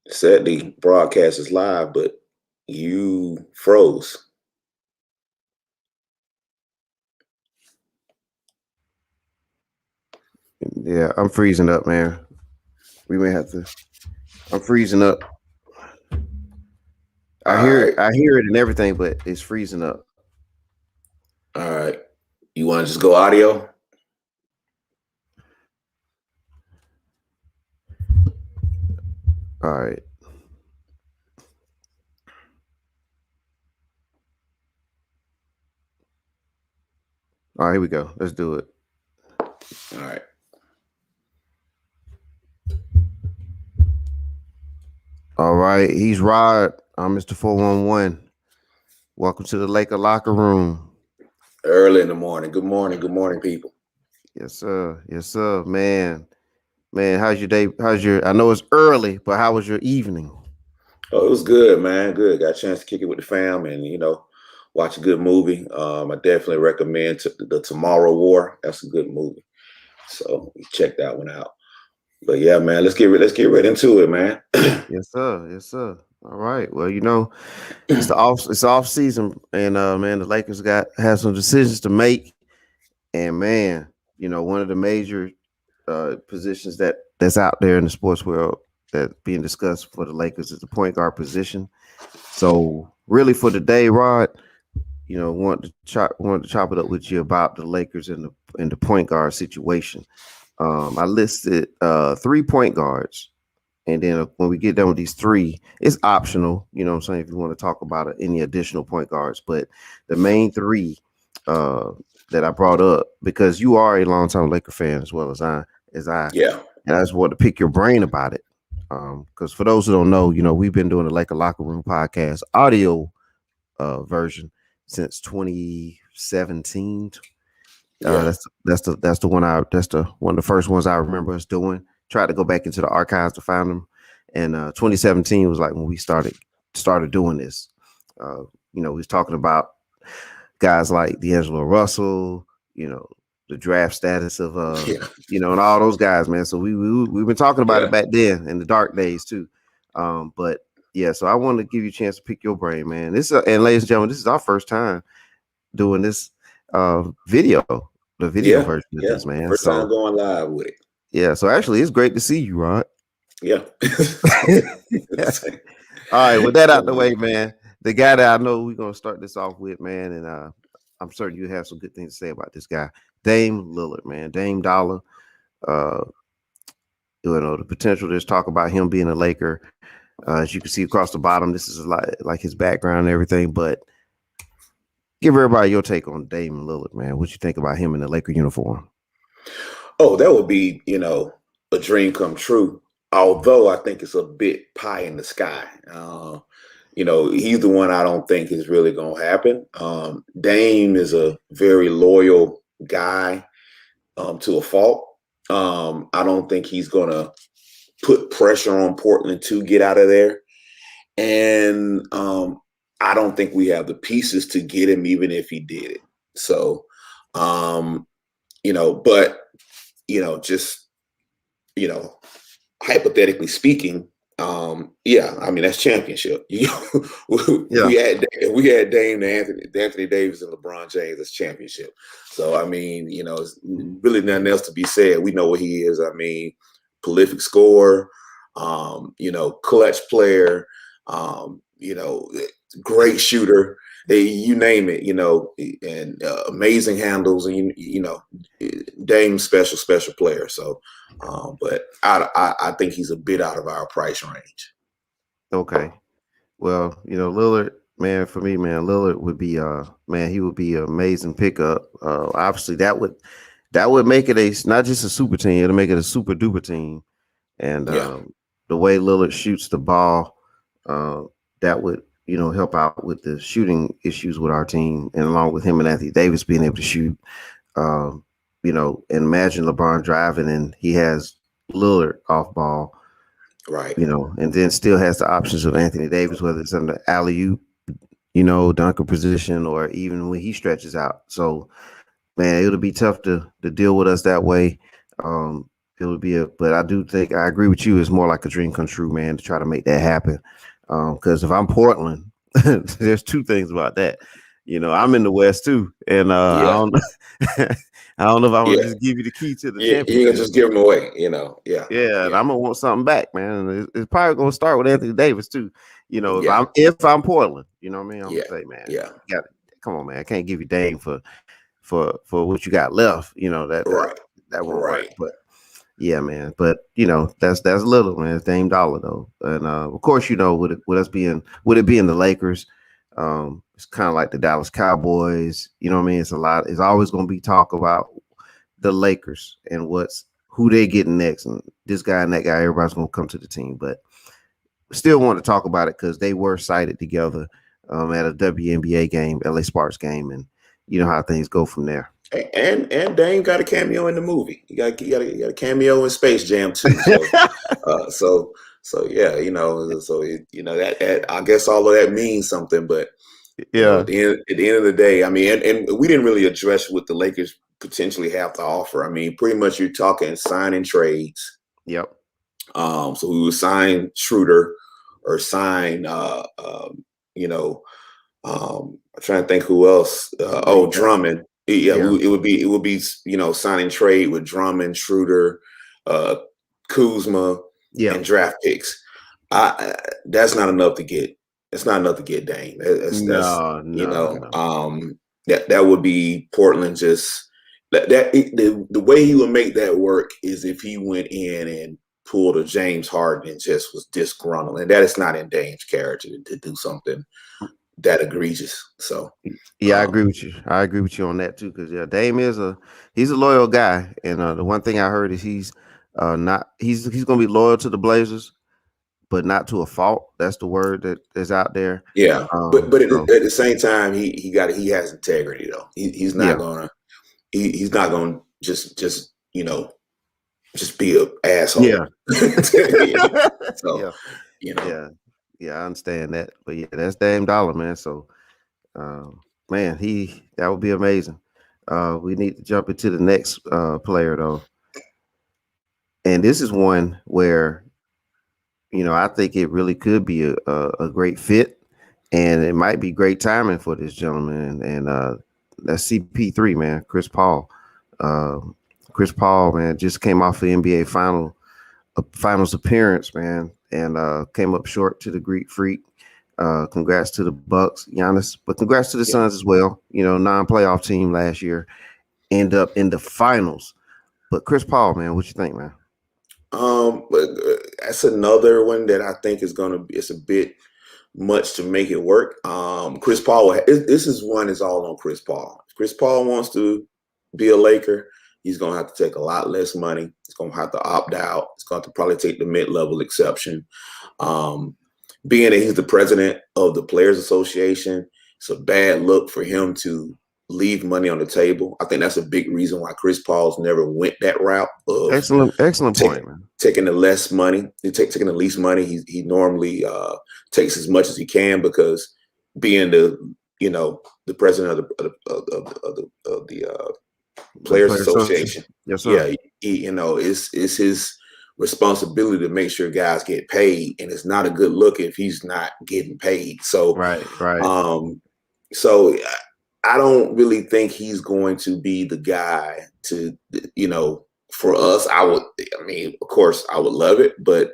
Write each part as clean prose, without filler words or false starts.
Said the broadcast is live, but you froze. Yeah, I'm freezing up, man. We may have to. I'm freezing up. All right. I hear it and everything, but it's freezing up. All right. You want to just go audio? All right. All right, here we go. Let's do it. All right. All right. He's Rod. I'm Mr. 411. Welcome to the Laker Locker Room. Early in the morning. Good morning. Good morning, people. Yes, sir. Yes, sir. Man, how's your day? I know it's early, but how was your evening? Oh, it was good, man. Good. Got a chance to kick it with the fam and, watch a good movie. I definitely recommend the Tomorrow War. That's a good movie. So check that one out. But yeah, man, let's get right into it, man. Yes, sir. Yes, sir. All right. Well, it's off season, and man, the Lakers have some decisions to make. And man, one of the major positions that's out there in the sports world that's being discussed for the Lakers is the point guard position. So really for today, Rod, wanted to chop it up with you about the Lakers and the point guard situation. I listed 3 point guards. And then when we get done with these three, it's optional, you know what I'm saying, if you want to talk about any additional point guards. But the main three uh, that I brought up, because you are a longtime Laker fan as well as I, Yeah. and I just want to pick your brain about it. Because for those who don't know, we've been doing the Laker Locker Room podcast audio version since 2017. Yeah. That's the one that's the one of the first ones I remember us doing. Tried to go back into the archives to find them, and 2017 was like when we started doing this. We was talking about guys like D'Angelo Russell, the draft status of Yeah. and all those guys, man. So we've been talking about Yeah. it back then in the dark days too. But yeah, so I wanted to give you a chance to pick your brain, man. And ladies and gentlemen, this is our first time doing this video, the video Yeah. version of Yeah. this, man. First time So going live with it. yeah, so actually it's great to see you, Rod. Yeah. All right, with that out the way, man. The guy that I know we're gonna start this off with, man, and I'm certain you have some good things to say about this guy, Dame Lillard, man. Dame Dollar. Uh, the potential. There's talk about him being a Laker. As you can see across the bottom, this is a lot like his background and everything. But give everybody your take on Dame Lillard, man. What you think about him in the Laker uniform? Oh, that would be, a dream come true. Although I think it's a bit pie in the sky. He's the one I don't think is really going to happen. Dame is a very loyal guy to a fault. I don't think he's going to put pressure on Portland to get out of there. And I don't think we have the pieces to get him, even if he did it. So, but just hypothetically speaking, yeah, I mean that's championship. we had Dame to Anthony Davis and LeBron James as championship. So I mean, it's really nothing else to be said. We know what he is. I mean, prolific scorer, clutch player, great shooter. You name it, and amazing handles, and Dame special player. So, but I think he's a bit out of our price range. Okay. Well, Lillard, man, for me, man, Lillard would be he would be an amazing pickup. Obviously that would make it not just a super team, it'll make it a super duper team. And the way Lillard shoots the ball, that would, help out with the shooting issues with our team, and along with him and Anthony Davis being able to shoot. And imagine LeBron driving and he has Lillard off ball. Right. And then still has the options of Anthony Davis, whether it's in the alley-oop, dunker position, or even when he stretches out. So, man, it'll be tough to deal with us that way. It'll it would be but I do think I agree with you. It's more like a dream come true, man, to try to make that happen. Because if I'm Portland, there's two things about that. I'm in the West too, and I Yeah, don't, I don't know if I'm gonna yeah, just give you the key to the yeah. You can championship. just give them away. Yeah, Yeah, and yeah, I'm gonna want something back, man. And it's probably gonna start with Anthony Davis too. If yeah, I'm Portland, you know what I mean. I'm gonna yeah, say, man, yeah. you got come on, man. I can't give you Dame for what you got left. Right, That won't work. right. But yeah, man. But that's little, man. It's Dame Dollar though, and of course, with it being the Lakers, it's kind of like the Dallas Cowboys. You know what I mean? It's a lot. It's always going to be talk about the Lakers and who they getting next, and this guy and that guy. Everybody's going to come to the team, but still want to talk about it because they were sighted together at a WNBA game, LA Sparks game, and you know how things go from there. And Dame got a cameo in the movie. He got a cameo in Space Jam too. So, uh, so yeah, that I guess all of that means something. But Yeah. at the end of the day, I mean, and we didn't really address what the Lakers potentially have to offer. I mean, pretty much you're talking signing trades. Yep. So we would sign Schroeder or sign, I'm trying to think who else. Drummond. Yeah, Yeah. it would be signing trade with Drummond, Schroeder, uh, Kuzma, Yeah. and draft picks. That's not enough to get. It's not enough to get Dame. That's No, no, no. That would be Portland just the way he would make that work is if he went in and pulled a James Harden and just was disgruntled, and that is not in Dame's character to do something that egregious. So Yeah, I agree with you. I agree with you on that too. Because Dame he's a loyal guy, and the one thing I heard is he's going to be loyal to the Blazers, but not to a fault. That's the word that is out there. yeah, but So at the same time, he has integrity though. He's not yeah, gonna he's not gonna just be an yeah, asshole. So yeah, you know, yeah, yeah. I understand that, but yeah, that's Dame Dollar, man. So, man, that would be amazing. We need to jump into the next player though, and this is one where I think it really could be a great fit, and it might be great timing for this gentleman. And that's CP3, man, Chris Paul. Uh, Chris Paul, man, just came off the NBA finals appearance, man, and came up short to the Greek Freak. Congrats to the Bucks, Giannis, but congrats to the yeah. Suns as well. Non-playoff team last year, end up in the finals. But Chris Paul, man, what you think, man? But that's another one that I think it's a bit much to make it work. Chris Paul, this is one is all on Chris Paul. If Chris Paul wants to be a Laker, he's going to have to take a lot less money. He's going to have to opt out. He's going to probably take the mid-level exception. Being that he's the president of the Players Association, it's a bad look for him to leave money on the table. I think that's a big reason why Chris Paul's never went that route of Excellent point, man. taking the less money, taking the least money. He normally takes as much as he can because being the president of the Players Association. Yes, sir. Yeah, it's his responsibility to make sure guys get paid, and it's not a good look if he's not getting paid. So, Right. so I don't really think he's going to be the guy to, for us. I mean, of course, I would love it, but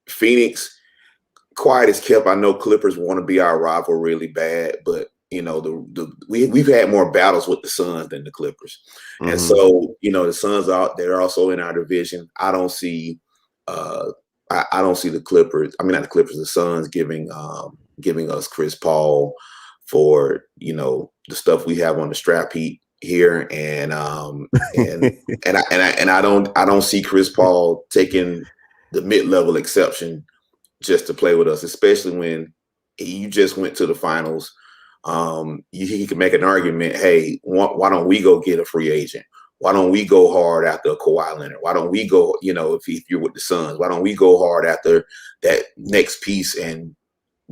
Phoenix, quiet as kept. I know Clippers want to be our rival really bad, but we've had more battles with the Suns than the Clippers, and so the Suns they're also in our division. I don't see I don't see the Clippers. I mean, not the Clippers, the Suns giving us Chris Paul for the stuff we have on the strap heap here, and I don't see Chris Paul taking the mid-level exception just to play with us, especially when you just went to the finals. He can make an argument. Hey, why don't we go get a free agent? Why don't we go hard after Kawhi Leonard? Why don't we go, if you're with the Suns, why don't we go hard after that next piece and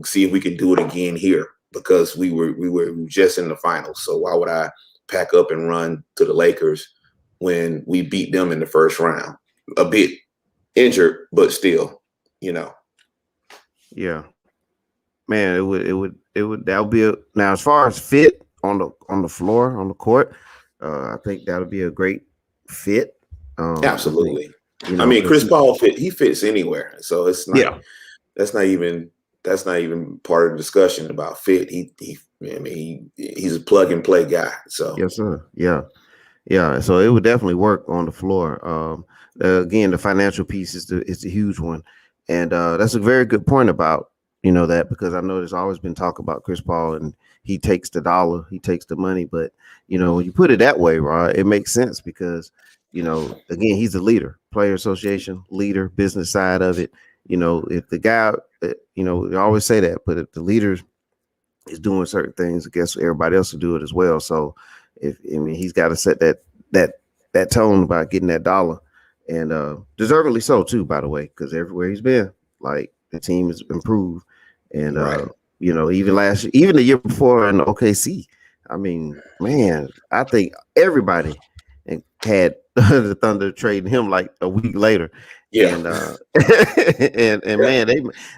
see if we can do it again here? Because we were just in the finals. So why would I pack up and run to the Lakers when we beat them in the first round. A bit injured, but still, you know. Yeah, man, that would be now as far as fit on the floor on the court. I think that would be a great fit. I think, Absolutely. you I know, mean, because Chris Paul he fits anywhere. So it's like yeah, that's not even part of the discussion about fit. He's a plug and play guy. So yes, sir. Yeah, yeah. So it would definitely work on the floor. Again, the financial piece is the huge one, and that's a very good point about that, because I know there's always been talk about Chris Paul and he takes the dollar, he takes the money, but when you put it that way, Rod, it makes sense because again, he's a leader, player association leader, business side of it. If the guy, they always say that, but if the leader is doing certain things, I guess everybody else will do it as well. So he's got to set that tone about getting that dollar, and deservedly so too, by the way, because everywhere he's been, like, the team has improved. And right. even the year before in OKC, I mean, man, I think everybody had the Thunder trading him like a week later. Yeah. And and man,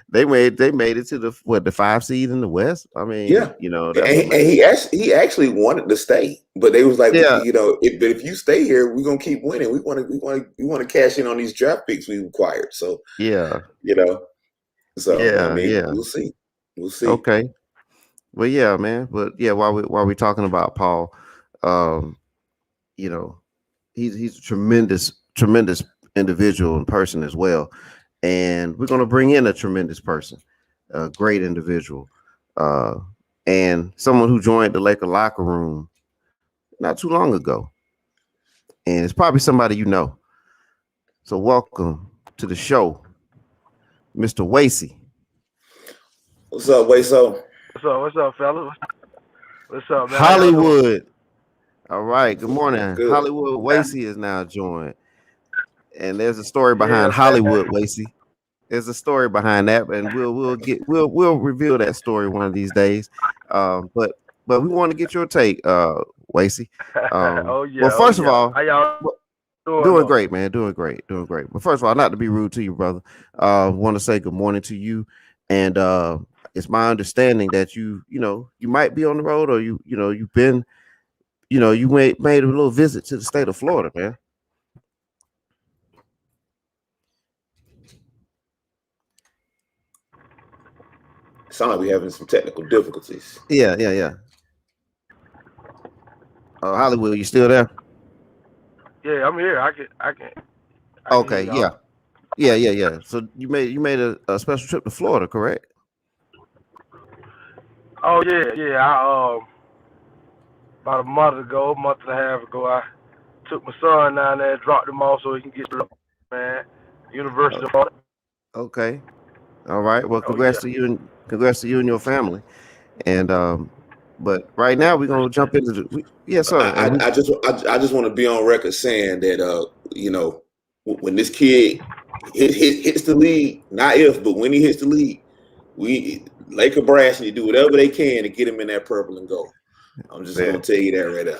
they made it to the 5 seed in the West. I mean, Yeah. that's And amazing. he actually wanted to stay, but they was like, Yeah, if you stay here, we're gonna keep winning. We want to cash in on these draft picks we acquired. So yeah, you know, so I mean, yeah. we'll see. We'll see. Okay. Well, yeah, man. But yeah, while we talking about Paul, um, you know, he's a tremendous individual and person as well. And we're gonna bring in a tremendous person, a great individual, uh, and someone who joined the Laker locker room not too long ago. And it's probably somebody you know. So welcome to the show, Mr. Wasey. What's up, Wayso? What's up, fellas? What's up, man? How y'all doing? Hollywood. All right. Good morning. Good. Hollywood Wasey is now joined. And there's a story behind Yeah, man. Hollywood Wasey. There's a story behind that, and we'll reveal that story one of these days. But we want to get your take, Wasey. Oh yeah, Well, oh first of yeah. all, How y'all doing doing though? great, man. Doing great. But first of all, not to be rude to you, brother. Want to say good morning to you, and it's my understanding that you might be on the road, or you've been, you made a little visit to the state of Florida, man. Sound like we having some technical difficulties. Yeah. Hollywood, you still there? Yeah, I'm here. I can hear Okay, y'all. yeah. So you made a special trip to Florida, correct? Oh yeah. About a month and a half ago, I took my son down there, dropped him off so he can get to man. University Oh, of Florida. okay. All right. Well, Oh yeah. congrats to you and your family. And but right now we're gonna jump into yes, sir. And I just want to be on record saying that when this kid hits the league, not if, but when he hits the league, we Laker brass need to do whatever they can to get him in that purple and gold. I'm just yeah. gonna tell you that right now.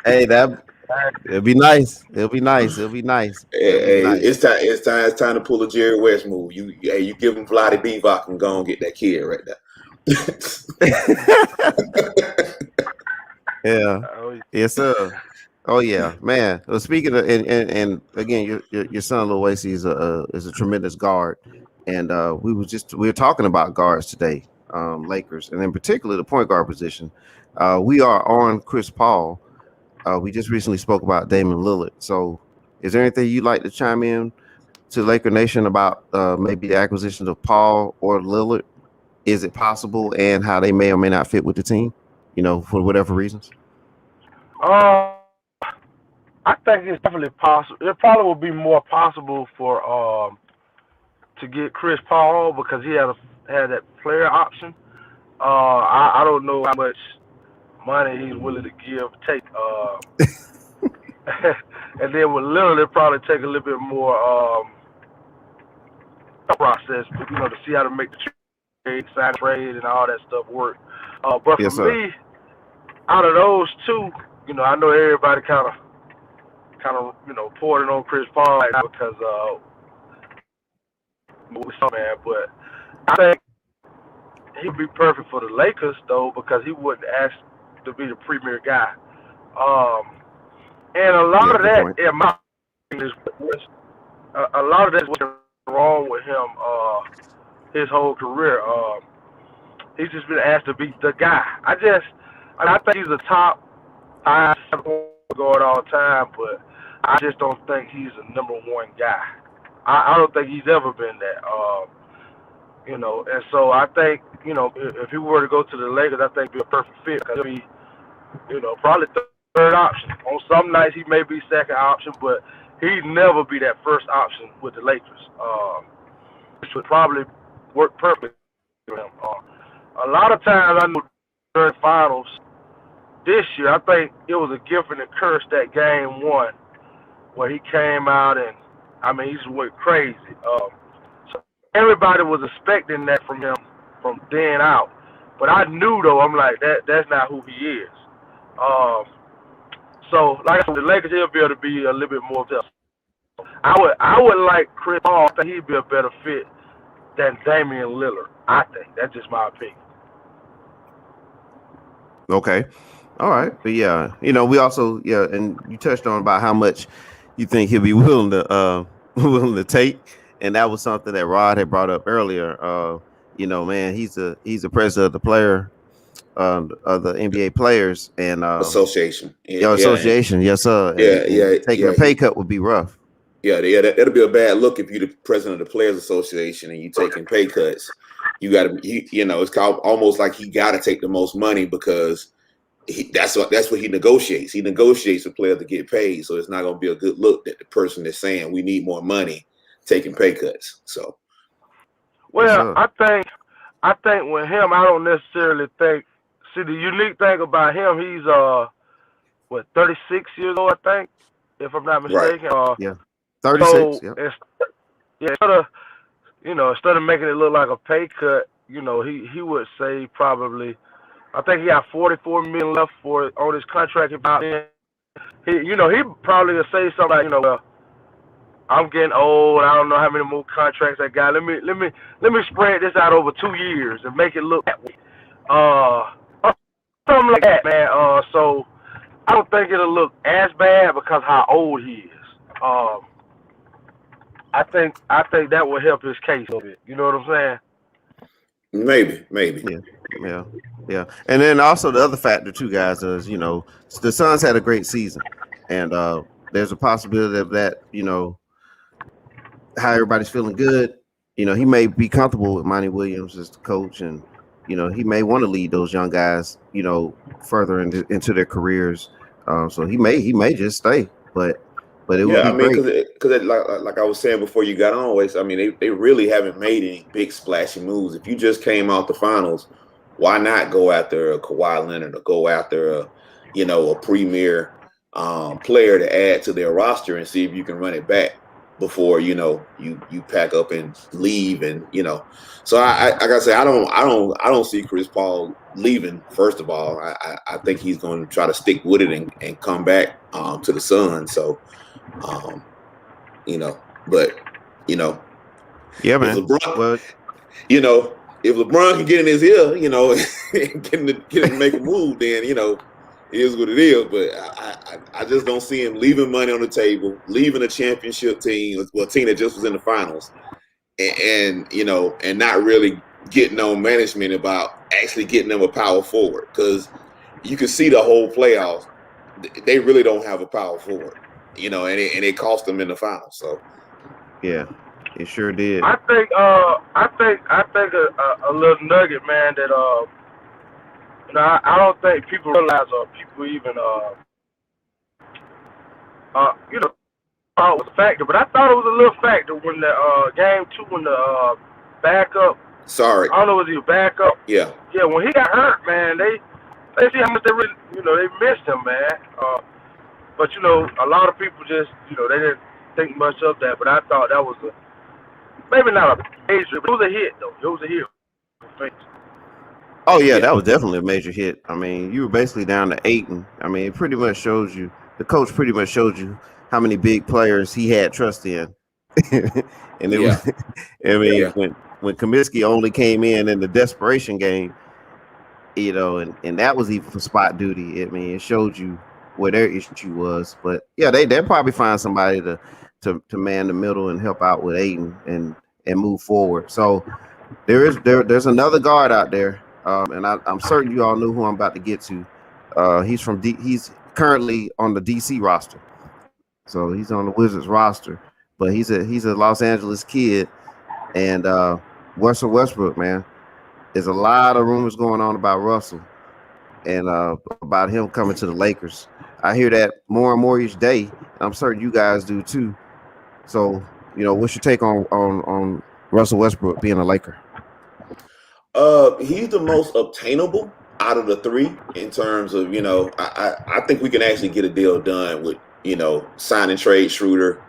Hey, it'll be nice. It'll be nice. It'll be nice. It'll be Hey, nice. it's time to pull a Jerry West move. You give him Vlade Divac and go and get that kid right Yeah. Oh yeah. Yes, sir. Oh yeah, man. Well, speaking of, and again, your son Lil Wasey is a tremendous guard, and we were talking about guards today, Lakers, and in particular the point guard position. We are on Chris Paul. We just recently spoke about Damon Lillard. So, is there anything you'd like to chime in to Laker Nation about maybe the acquisitions of Paul or Lillard? Is it possible, and how they may or may not fit with the team? For whatever reasons. Uh, I think it's definitely possible. It probably would be more possible for to get Chris Paul because he had that player option. I don't know how much money he's willing to take. And then with Lillard, it probably take a little bit more process, to see how to make the trade, sign trade, and all that stuff work. But for Yes, sir. me, out of those two, I know everybody kind of pouring on Chris Paul right now because man, but I think he'd be perfect for the Lakers though because he wouldn't ask to be the premier guy. And a lot Yeah, of good that, point. in my opinion, a lot of that's what's wrong with him his whole career. He's just been asked to be the guy. I think he's a top 5 guard all time, but I just don't think he's a number one guy. I don't think he's ever been that. And so I think, if he were to go to the Lakers, I think it'd be a perfect fit because he'll be, probably third option. On some nights he may be second option, but he'd never be that first option with the Lakers. Which would probably work perfectly for him. A lot of times I know during finals this year, I think it was a gift and a curse that game 1 where he came out and, he just went crazy. So everybody was expecting that from him from then out. But I knew, though, I'm like, that's not who he is. So, like I said, the Lakers, he'll be able to be a little bit more of this. I would like Chris Paul. I think he'd be a better fit than Damian Lillard. I think. That's just my opinion. Okay. All right. But yeah, we also, and you touched on about how much you think he'll be willing to take. And that was something that Rod had brought up earlier. Man, he's the president of the player of the NBA players and Association. association. Yes, sir. And taking a pay cut would be rough. That'll be a bad look if you're the president of the Players Association and you taking pay cuts. You got to, it's almost like he got to take the most money because that's what he negotiates. He negotiates a player to get paid, so it's not going to be a good look that the person is saying we need more money taking pay cuts. So, well, I think with him, I don't necessarily think. See, the unique thing about him, he's 36 years old, I think, if I'm not mistaken. Right. 36. So instead of making it look like a pay cut, he would say probably, I think he got $44 million left on his contract. About he probably would say something like, well, I'm getting old. I don't know how many more contracts I got. Let me spread this out over 2 years and make it look that way. Something like that, man. So I don't think it'll look as bad because how old he is. I think that will help his case a bit. You know what I'm saying? Maybe. Yeah. And then also the other factor too, guys, is the Suns had a great season, and there's a possibility of that. How everybody's feeling good. He may be comfortable with Monty Williams as the coach, and he may want to lead those young guys, further into their careers. So he may just stay, but it would be great. Because like I was saying before you got on, Wes, they really haven't made any big splashy moves. If you just came out the finals, why not go after a Kawhi Leonard or go after a premier player to add to their roster and see if you can run it back before you pack up and leave, and So I gotta say I don't see Chris Paul leaving. First of all, I think he's going to try to stick with it and come back to the Suns. So. But yeah, man. If LeBron, if LeBron can get in his ear, and get him to make a move, then it is what it is. But I just don't see him leaving money on the table, leaving a championship team, a team that just was in the finals, and not really getting on management about actually getting them a power forward, because you can see the whole playoffs. They really don't have a power forward. And it cost them in the finals. So, yeah, it sure did. I think a little nugget, man, that I don't think people realize or people even thought it was a factor, but I thought it was a little factor when the game 2 when the backup. Sorry. I don't know, was he a backup? Yeah. Yeah, when he got hurt, man, they see how much they really, they missed him, man. But a lot of people just, they didn't think much of that. But I thought that was maybe not a major, but it was a hit though. It was a hit. Oh yeah, Yeah, that was definitely a major hit. I mean, you were basically down to 8, and I mean, it pretty much shows you the coach pretty much showed you how many big players he had trust in, and it was. yeah, I mean, yeah, when Comiskey only came in the desperation game, and that was even for spot duty. I mean, it showed you where their issue was. But yeah, they'll probably find somebody to man the middle and help out with Aiden and move forward. So there's another guard out there, and I'm certain you all know who I'm about to get to. He's currently on the DC roster, so he's on the Wizards roster, but he's a Los Angeles kid, and Russell Westbrook, man. There's a lot of rumors going on about Russell and about him coming to the Lakers. I hear that more and more each day, and I'm certain you guys do too. So, what's your take on Russell Westbrook being a Laker? he's the most obtainable out of the three in terms of, I think we can actually get a deal done with, sign and trade Schroeder,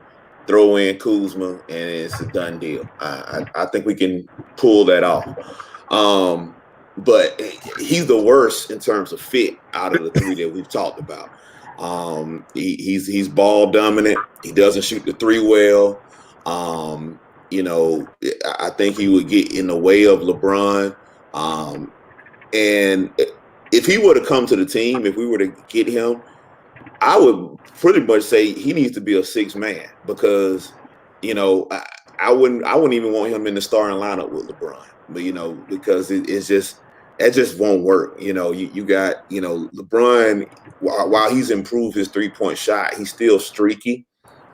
throw in Kuzma, and it's a done deal. I think we can pull that off. But he's the worst in terms of fit out of the three that we've talked about. He's ball dominant. He doesn't shoot the three well. I think he would get in the way of LeBron. And if he were to come to the team, if we were to get him, I would pretty much say he needs to be a sixth man because, I wouldn't even want him in the starting lineup with LeBron, but because that just won't work. You got, LeBron, while he's improved his 3-point shot, he's still streaky.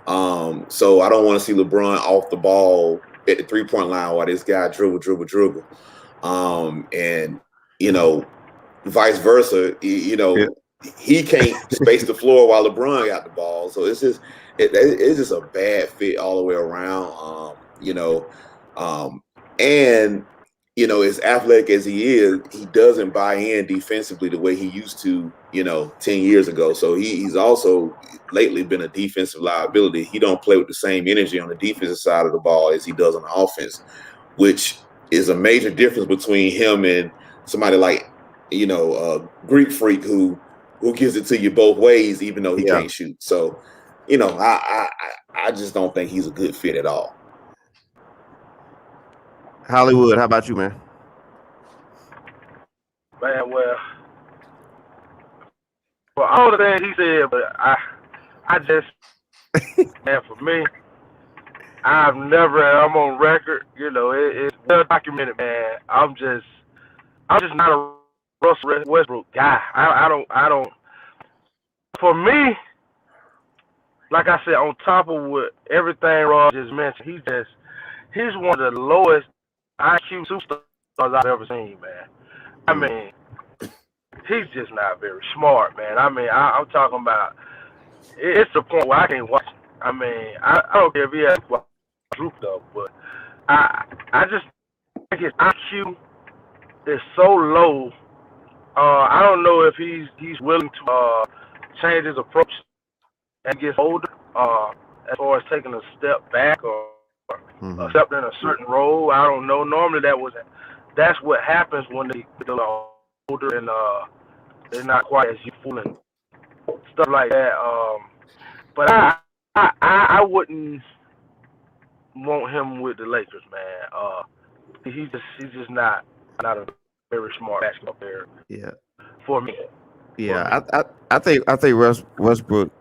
So I don't want to see LeBron off the ball at the 3-point line while this guy dribble. And vice versa, Yeah. he can't space the floor while LeBron got the ball. So it's just a bad fit all the way around. And as athletic as he is, he doesn't buy in defensively the way he used to, 10 years ago. So he's also lately been a defensive liability. He don't play with the same energy on the defensive side of the ball as he does on the offense, which is a major difference between him and somebody like, Greek Freak who gives it to you both ways, even though he can't shoot. So, I just don't think he's a good fit at all. Hollywood, how about you, man? Man, well, all the things he said, but I just, man, for me, I'm on record, it's well documented, man. I'm just not a Russell Westbrook guy. I don't. For me, like I said, on top of what everything Ross just mentioned, he's one of the lowest IQ superstars I've ever seen, man. I mean, he's just not very smart, man. I mean, I'm talking about it's the point where I can't watch him. I mean, I don't care if he has drooped up, but I just think his IQ is so low. I don't know if he's willing to change his approach and get older, as far as taking a step back or accepting a certain role. I don't know. Normally that's what happens when they get a little older and they're not quite as youthful and stuff like that. But I wouldn't want him with the Lakers, man. He's just not a very smart basketball player. Yeah. For me. Yeah, I think Westbrook,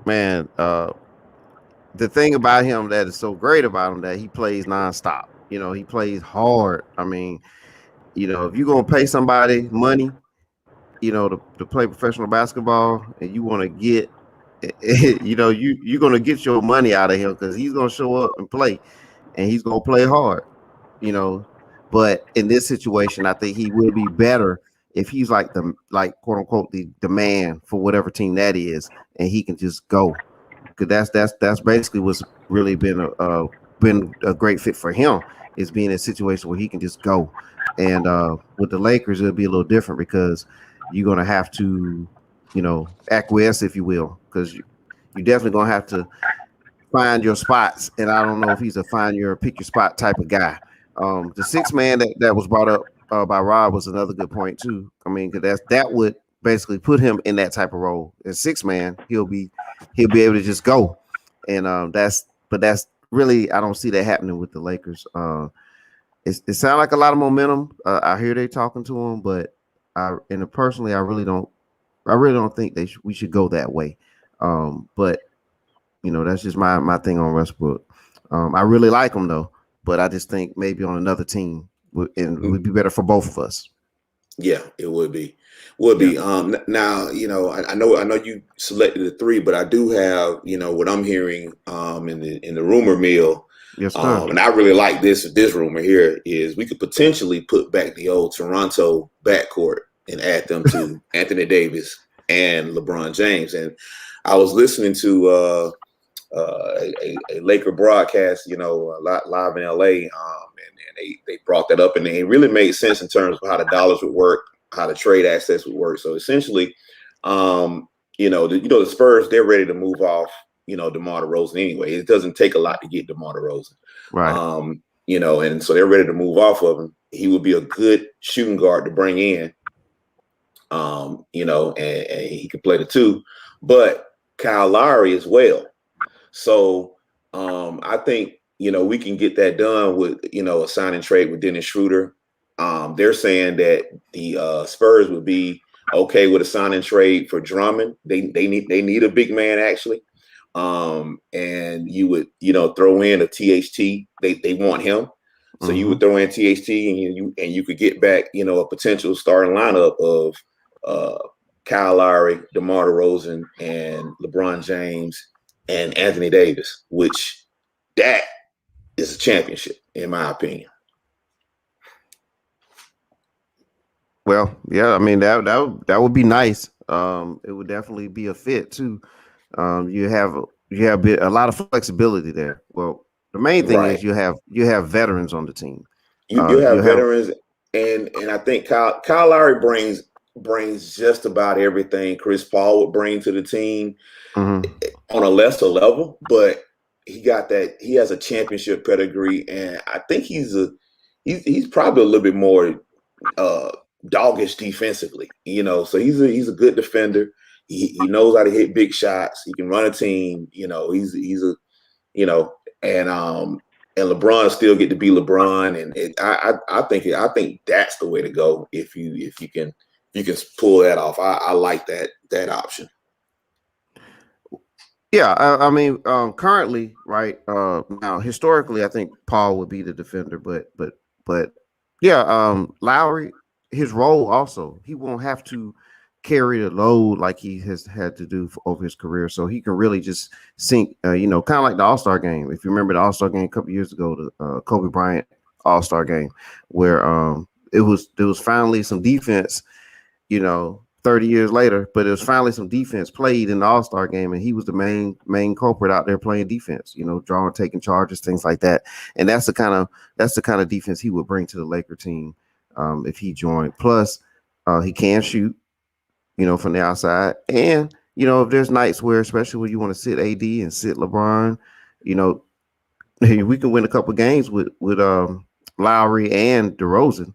man. The thing about him that is so great about him that he plays nonstop. He plays hard. I mean, if you're gonna pay somebody money, to play professional basketball, and you want to get, you're gonna get your money out of him because he's gonna show up and play, and he's gonna play hard. But in this situation, I think he will be better if he's like quote unquote the man for whatever team that is, and he can just go. Because that's basically what's really been a great fit for him, is being in a situation where he can just go. And with the Lakers, it'll be a little different because you're gonna have to, acquiesce, if you will, because you're definitely gonna have to find your spots. And I don't know if he's a pick your spot type of guy. The sixth man that was brought up by Rob was another good point too. I mean, because that would basically put him in that type of role. As 6-man, he'll be able to just go, and that's really, I don't see that happening with the Lakers. It sounds like a lot of momentum. I hear they talking to him, but personally, I really don't think we should go that way. But that's just my thing on Westbrook. I really like him though, but I just think maybe on another team would be better for both of us. Yeah, it would be. Would be. Now, I know you selected the 3, but I do have, what I'm hearing in the rumor mill. Yes, sir. And I really like this rumor here is we could potentially put back the old Toronto backcourt and add them to Anthony Davis and LeBron James. And I was listening to a Laker broadcast, live in LA, and they brought that up, and it really made sense in terms of how the dollars would work, how the trade assets would work. So essentially, the Spurs, they're ready to move off, DeMar DeRozan anyway. It doesn't take a lot to get DeMar DeRozan, right? And so they're ready to move off of him. He would be a good shooting guard to bring in, and he could play the 2, but Kyle Lowry as well. So I think, we can get that done with, a sign and trade with Dennis Schroeder. They're saying that the Spurs would be okay with a sign and trade for Drummond. They need a big man actually. And you would, throw in a THT. They want him. So you would throw in THT and you could get back, a potential starting lineup of Kyle Lowry, DeMar DeRozan, and LeBron James and Anthony Davis, which that is a championship, in my opinion. Well, yeah, I mean that would be nice. It would definitely be a fit too. You have a lot of flexibility there. Well, the main thing is you have veterans on the team. You have veterans, and I think Kyle Lowry brings just about everything Chris Paul would bring to the team on a lesser level, but he has a championship pedigree, and I think he's probably a little bit more doggish defensively, so he's a good defender. He knows how to hit big shots. He can run a team, he's a and LeBron still get to be LeBron, and I think that's the way to go if you can pull that off. I like that option. Yeah, I mean, currently, right now, historically, I think Paul would be the defender, but yeah, Lowry, his role also, he won't have to carry the load like he has had to do over his career, so he can really just sink, kind of like the All-Star game. If you remember the All-Star game a couple years ago, the Kobe Bryant All-Star game, where there was finally some defense, 30 years later, but it was finally some defense played in the All-Star game, and he was the main culprit out there playing defense, drawing, taking charges, things like that. And that's the kind of defense he would bring to the Laker team if he joined. Plus, he can shoot, from the outside. And, if there's nights where, especially when you want to sit AD and sit LeBron, we can win a couple games with Lowry and DeRozan,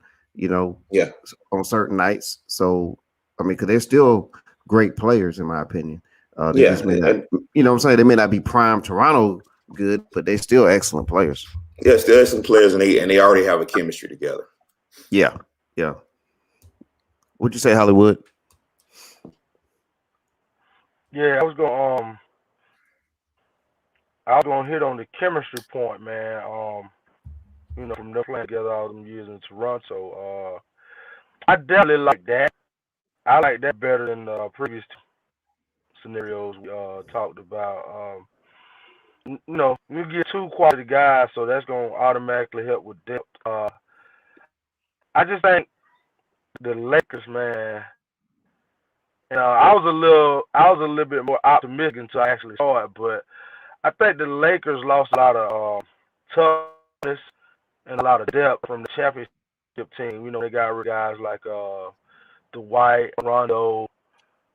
on certain nights. So, I mean, because they're still great players, in my opinion. They just may not, what I'm saying? They may not be prime Toronto good, but they're still excellent players. Yeah, still excellent players, and they already have a chemistry together. Yeah. What'd you say, Hollywood? Yeah, I was gonna hit on the chemistry point, man. From them playing together all them years in Toronto. I definitely like that. I like that better than the previous scenarios we talked about. You get 2 quality guys, so that's gonna automatically help with depth. I just think the Lakers, man. I was a little bit more optimistic until I actually saw it, but I think the Lakers lost a lot of toughness and a lot of depth from the championship team. They got rid of guys like Dwight, Rondo,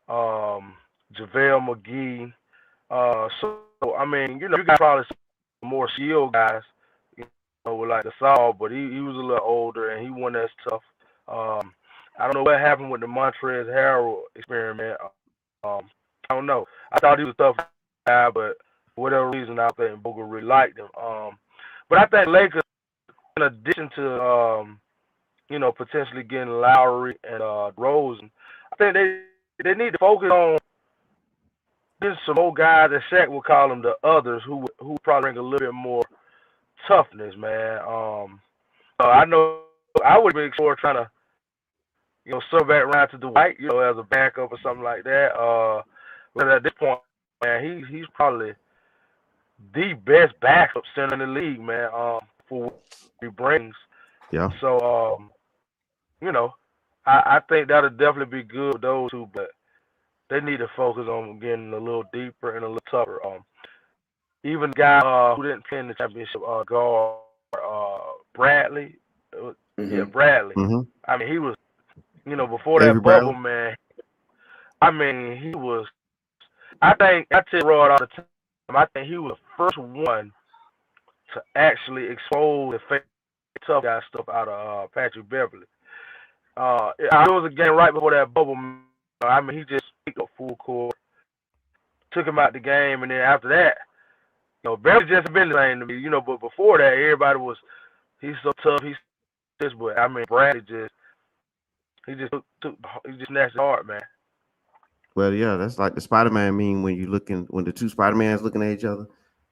JaVale McGee. So I mean, you got probably some more skilled guys, with like the Saul, but he was a little older and he wasn't as tough. I don't know what happened with the Montrezl Harrell experiment. I don't know. I thought he was a tough guy, but for whatever reason, I think Bogle really liked him. But I think Lakers, in addition to potentially getting Lowry and Rosen, I think they need to focus on getting some old guys that Shaq would call them the others, who probably bring a little bit more toughness, man. I know I would be exploring trying to circle back around to Dwight, as a backup or something like that. But at this point, man, he's probably the best backup center in the league, man. For what he brings. Yeah. So, I think that'll definitely be good with those two, but they need to focus on getting a little deeper and a little tougher. Even the guy who didn't play in the championship, guard Bradley. Yeah, Mm-hmm. Bradley. Mm-hmm. I mean, he was, before Avery that bubble, Bradley. man. I mean, he was. I think I tell Rod all the time. I think he was the first one to actually expose the fake tough guy stuff out of Patrick Beverly. It was a game right before that bubble. I mean, he just picked up full court, took him out the game, and then after that, Beverly just been the same to me. But before that, everybody was, he's so tough, he's this, but I mean, Bradley he just he just snatched the heart, man. Well, yeah, that's like the Spider-Man meme when the two Spider-Mans looking at each other.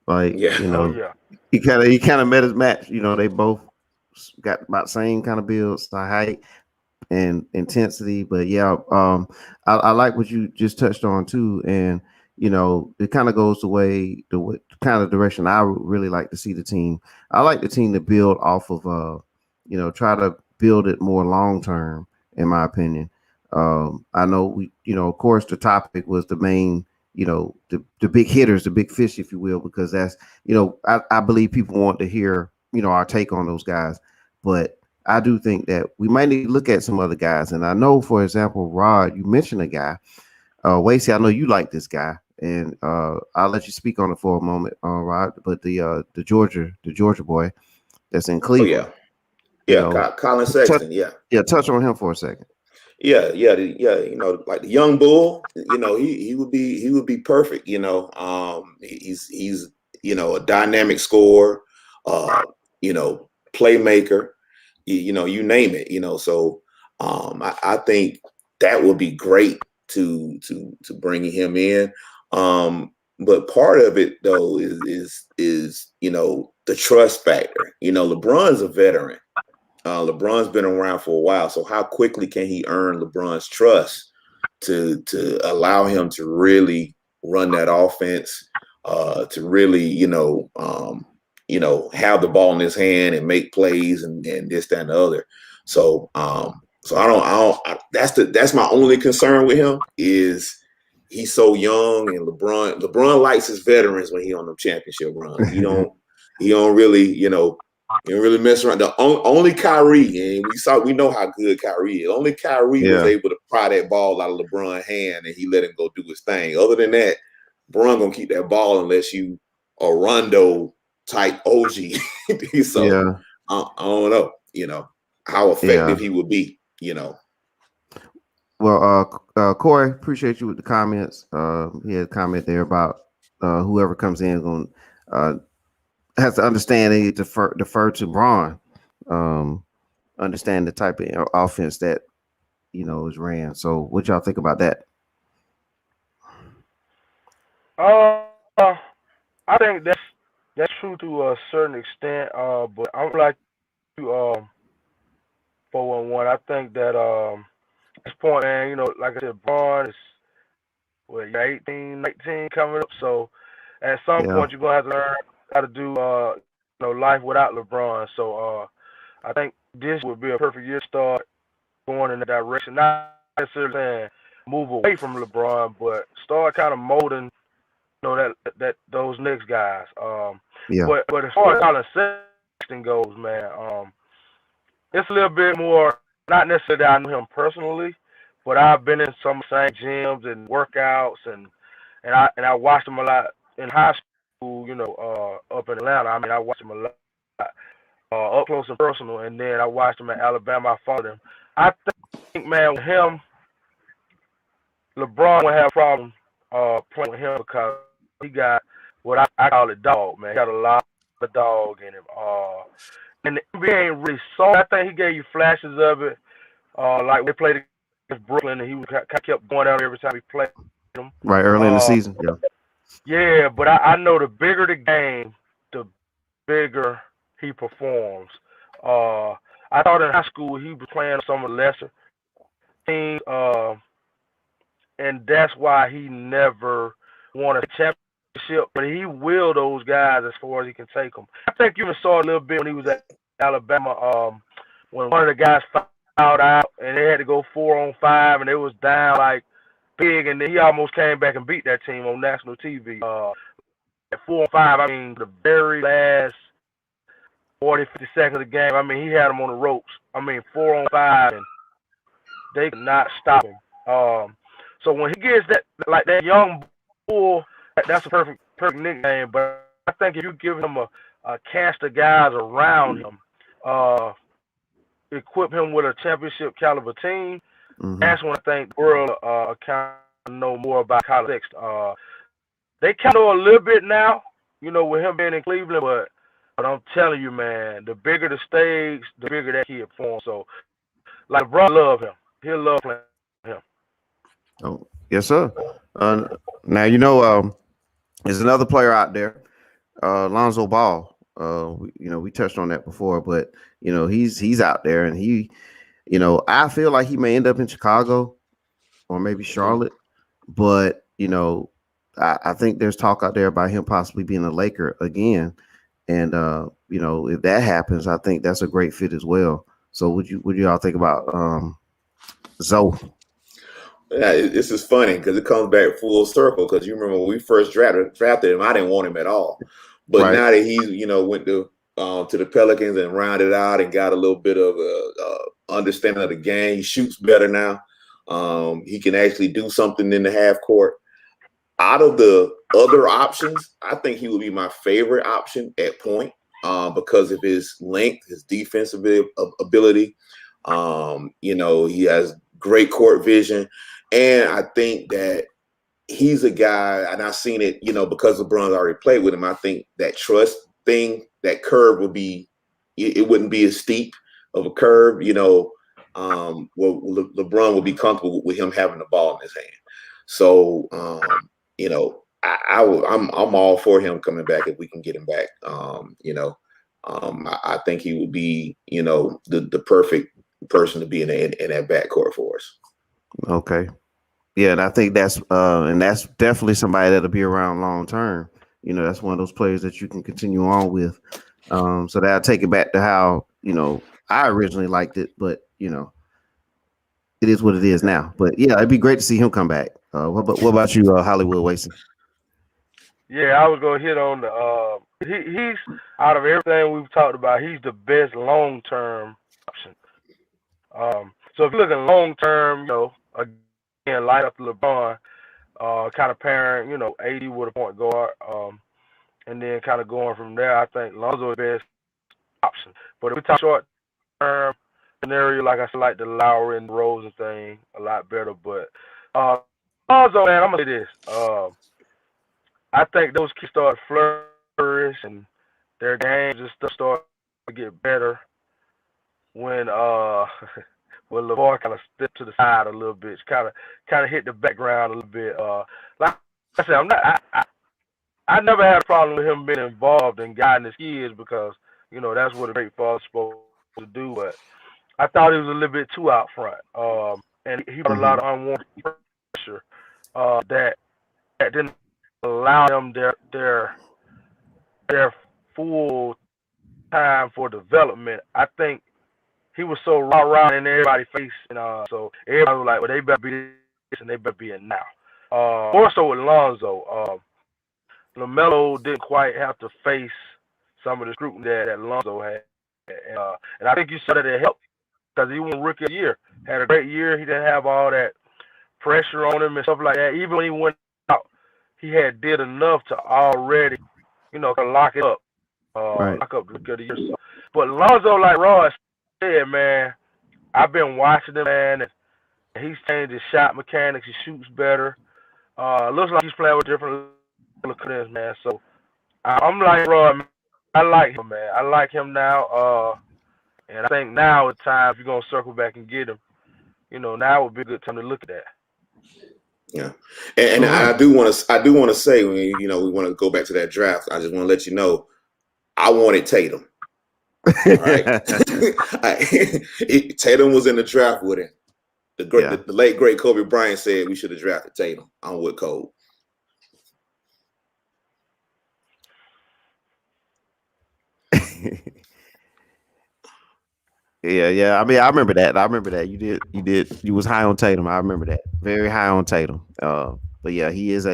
Like, Yeah. Oh yeah. he kind of met his match. They both got about the same kind of builds, the height and intensity. But yeah, I like what you just touched on too. And it kind of goes the kind of direction I would really like to see the team. I like the team to build off of try to build it more long term, in my opinion. I know of course, the topic was the main, the big hitters, the big fish, if you will, because that's, I believe people want to hear, our take on those guys. But I do think that we might need to look at some other guys. And I know, for example, Rod, you mentioned a guy, Wasey, I know you like this guy, and I'll let you speak on it for a moment, Rod. But the Georgia boy that's in Oh Cleveland, yeah. you Yeah. know, Colin touch, Sexton. Yeah. touch on him for a second. Yeah. Like the young bull. He would be perfect. He's a dynamic scorer. Uh, playmaker. You name it. So I think that would be great to bring him in. But part of it though is the trust factor. LeBron's a veteran. LeBron's been around for a while, so how quickly can he earn LeBron's trust to allow him to really run that offense, to really have the ball in his hand and make plays and this, that, and the other. So that's my only concern with him is he's so young, and LeBron likes his veterans when he on the championship run. He don't really mess around. The only Kyrie, and we know how good Kyrie is. Only Kyrie was Yeah, able to pry that ball out of LeBron's hand, and he let him go do his thing. Other than that, LeBron gonna keep that ball unless you a Rondo type OG. So yeah, I don't know, how effective yeah. he would be. Well, Corey, appreciate you with the comments. He had a comment there about whoever comes in going has to understand they defer to Braun. Understand the type of offense that is ran. So, what y'all think about that? Uh, I think that's true to a certain extent. But I would like to 411. I think that at this point, man, like I said, Braun is you're 18, 19 coming up. So at some Yeah, point, you're gonna have to learn how to do life without LeBron. So I think this would be a perfect year to start going in that direction. Not necessarily saying move away from LeBron, but start kind of molding, that those next guys. yeah, But as far as Colin Sexton goes, man, it's a little bit more. Not necessarily that I know him personally, but I've been in some same gyms and workouts, and I watched him a lot in high school. Up in Atlanta. I mean, I watched him a lot. up close and personal, and then I watched him at Alabama. I followed him. I think, man, with him, LeBron would have a problem playing with him because he got what I call a dog, man. He got a lot of dog in him. And the NBA ain't really saw. I think he gave you flashes of it, like they played against Brooklyn, and he kept going out every time he played them. Right, early in the season. Yeah. Yeah, but I know the bigger the game, the bigger he performs. I thought in high school he was playing some of the lesser teams, and that's why he never won a championship. But he willed those guys as far as he can take them. I think you even saw a little bit when he was at Alabama, when one of the guys fouled out and they had to go 4-on-5 and they was down like big, and then he almost came back and beat that team on national TV. At 4-on-5, I mean, the very last 40, 50 seconds of the game, I mean, he had them on the ropes. I mean, 4-on-5, and they could not stop him. So when he gets that young bull, that's a perfect nickname. But I think if you give him a cast of guys around him, equip him with a championship caliber team, that's when I think the world kind of know more about college sex. They kind of know a little bit now, with him being in Cleveland, but I'm telling you, man, the bigger the stage, the bigger that kid performs. So, like, LeBron love him. He'll love playing him. Oh, yes, sir. Now, there's another player out there, Lonzo Ball. We touched on that before, but, he's out there, and he, I feel like he may end up in Chicago or maybe Charlotte, but, I think there's talk out there about him possibly being a Laker again. And, if that happens, I think that's a great fit as well. So what you all think about Zoe? Yeah, this is funny because it comes back full circle. Because you remember when we first drafted him, I didn't want him at all. But right. Now that he, went to the Pelicans and rounded out and got a little bit of understanding of the game, he shoots better now. He can actually do something in the half court. Out of the other options, I think he would be my favorite option at point because of his length, his defensive ability. He has great court vision. And I think that he's a guy, and I've seen it, because LeBron's already played with him, I think that trust thing, that curve would be, it wouldn't be as steep of a curve, LeBron would be comfortable with him having the ball in his hand. So, I'm all for him coming back if we can get him back. I think he would be, the perfect person to be in that backcourt for us. Okay. Yeah, and I think that's definitely somebody that'll be around long term. That's one of those players that you can continue on with. So that'll take it back to how, I originally liked it, but it is what it is now. But yeah, it'd be great to see him come back. What about you, Hollywood Waston? Yeah, I was gonna hit on the he's out of everything we've talked about, he's the best long term option. So if you're looking long term, again, light up the LeBron, kind of pairing, AD with a point guard, and then kind of going from there. I think Lonzo is the best option. But if we talk short term scenario, like I said, like the Lowry and Rosen thing, a lot better. But Lonzo, man, I'm gonna say this. I think those kids start flourish and their games and stuff start to get better when LeVar kind of stepped to the side a little bit, kind of hit the background a little bit. Like I said, I never had a problem with him being involved in guiding his kids because that's what a great father's supposed to do. But I thought he was a little bit too out front, and he put a lot of unwanted pressure that didn't allow them their full time for development. I think he was so rah-rah in everybody's face, and so everybody was like, well, they better be this and they better be it now. More so with Lonzo. LaMelo didn't quite have to face some of the scrutiny that Lonzo had. And I think you saw that it helped because he won Rookie of the Year. Had a great year. He didn't have all that pressure on him and stuff like that. Even when he went out, he had did enough to already, lock it up. Right. Lock up the Rookie of the Year. So, But Lonzo, like Rod said, man, I've been watching him, man, and he's changed his shot mechanics. He shoots better. Looks like he's playing with different confidence, man. So I'm like Rod, man. I like him, man. I like him now. And I think now is time if you're gonna circle back and get him. Now would be a good time to look at that. Yeah, and I do want to say, when we want to go back to that draft. I just want to let you know, I wanted Tatum. All right, Tatum was in the draft with him. The late great Kobe Bryant said we should have drafted Tatum. I'm with Cole. Yeah. I mean, I remember that. You was high on Tatum. I remember that. Very high on Tatum. But yeah, he is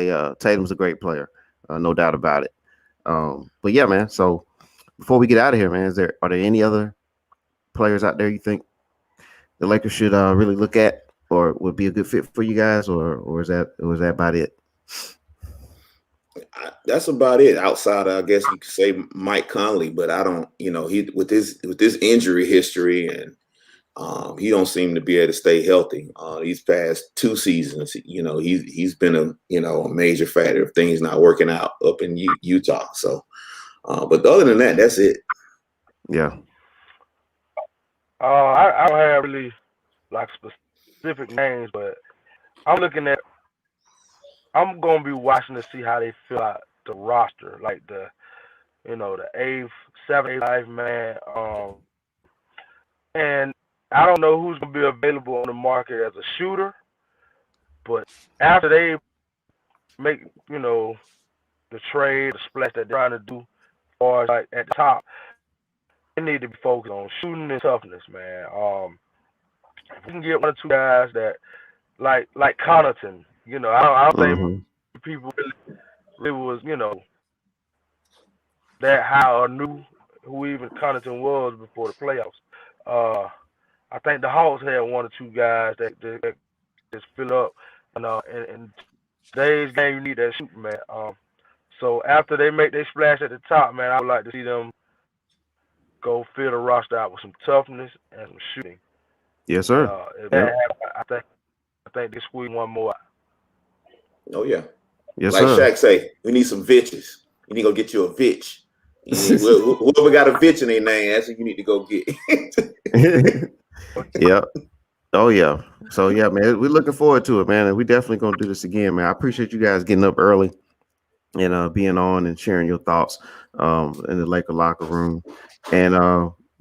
Tatum's a great player. No doubt about it. But yeah, man. So before we get out of here, man, are there any other players out there you think the Lakers should really look at, or would be a good fit for you guys, or is that about it? That's about it. Outside, I guess you could say Mike Conley, but I don't. He with this injury history, and he don't seem to be able to stay healthy. These past 2 seasons, he's been a major factor of things not working out up in Utah. So, but other than that, that's it. Yeah. I don't have really like specific names, but I'm gonna be watching to see how they fill out the roster, like the 8th, 7th, 8th man. And I don't know who's gonna be available on the market as a shooter, but after they make the trade, the splash that they're trying to do, or like at the top, they need to be focused on shooting and toughness, man. If we can get 1 or 2 guys that like Connaughton, I don't think people really was that high or knew who even Connaughton was before the playoffs. I think the Hawks had 1 or 2 guys that just fill up, in today's game you need that shooting, man. So after they make their splash at the top, man, I would like to see them go fill the roster out with some toughness and some shooting. Yes, sir. If that happens, I think they squeeze 1 more out. Oh yeah. Yes, like sir. Shaq say, we need some Vitches. You need to go get you a Vitch. Whoever got a Vitch in their name, that's what you need to go get. Yeah. Oh yeah. So yeah, man, we're looking forward to it, man. And we definitely gonna do this again, man. I appreciate you guys getting up early and being on and sharing your thoughts in the Laker locker room. And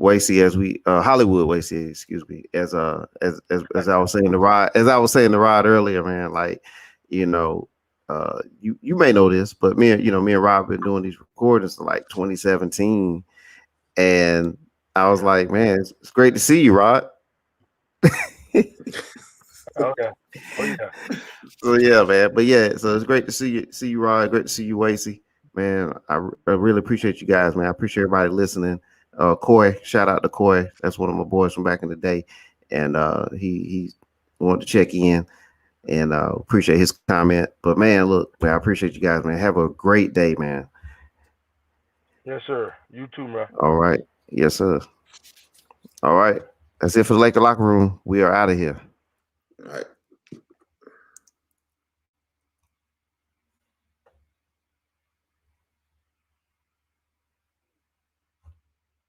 Wasey, as we Hollywood Wasey, excuse me, as I was saying to Rod, earlier, man, like, you may know this, but me and Rob have been doing these recordings since like 2017, and I was like, man, it's great to see you, Rod. Okay. Oh yeah. So yeah, man. But yeah, so it's great to see you, Rod. Great to see you, Wasey. Man, I really appreciate you guys, man. I appreciate everybody listening. Coy, shout out to Coy. That's one of my boys from back in the day, and he wanted to check in. And appreciate his comment. But man, look, man, I appreciate you guys, man. Have a great day, man. Yes, sir. You too, man. All right. Yes, sir. All right. That's it for the Laker Locker Room. We are out of here.